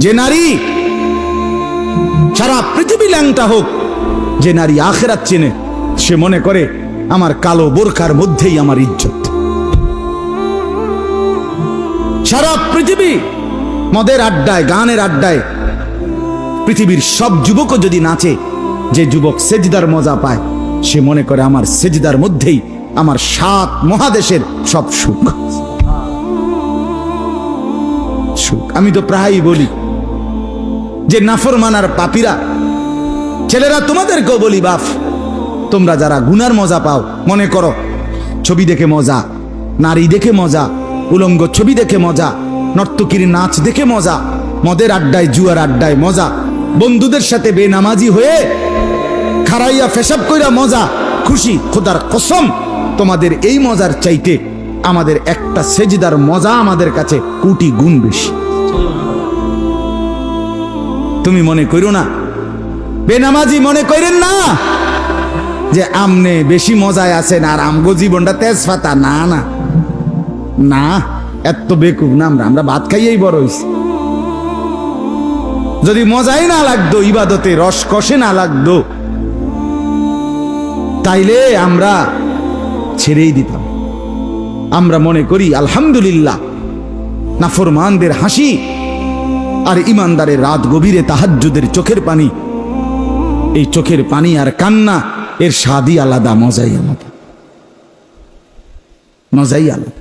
যে নারী সারা পৃথিবী ল্যাংটা হোক, যে নারী আখিরাত চেনে, সে মনে করে আমার কালো বোরকার মধ্যেই আমার ইজ্জত। সারা পৃথিবী মদের আড্ডায়, গানের আড্ডায় পৃথিবীর সব যুবকও যদি নাচে, যে যুবক সেজদার মজা পায়, সে মনে করে আমার সেজদার মধ্যেই আমার 7 মহাদেশের সব সুখ। আমি তো প্রায়ই বলি যে নাফরমানার পাপীরা, ছেলেরা তোমাদেরকেও বলি, বাপ তোমরা যারা গুনার মজা পাও, মনে করো ছবি দেখে মজা, নারী দেখে মজা, উলঙ্গ ছবি দেখে মজা, নর্তকীর নাচ দেখে মজা, মদের আড্ডায় জুয়ার আড্ডায় মজা, বন্ধুদের সাথে বেনামাজি হয়ে খারাইয়া ফেসাব কইরা মজা, খুশি। খোদার কসম, তোমাদের এই মজার চাইতে আমাদের একটা সেজদার মজা আমাদের কাছে কোটি গুণ বেশি। তুমি মনে করো না, বেনামাজি মনে করেন না যে আমনে বেশি মজায় আছেন আর আমগো জীবনটা তেজপাতা। না না না, এত বেকুব না আমরা। আমরা ভাত খাইয়েই বড় হইছি। যদি মজাই না লাগতো, ইবাদতে রস কষে না লাগতো, তাইলে আমরা ছেড়েই দিতাম। আমরা মনে করি আলহামদুলিল্লাহ, নাফরমানদের হাসি আর ইমানদারের রাত গভীরে তাহাজ্জুদের চোখের পানি, এই চোখের পানি আর কান্না, এর স্বাদই আলাদা, মজাই আলাদা, মজাই আলাদা।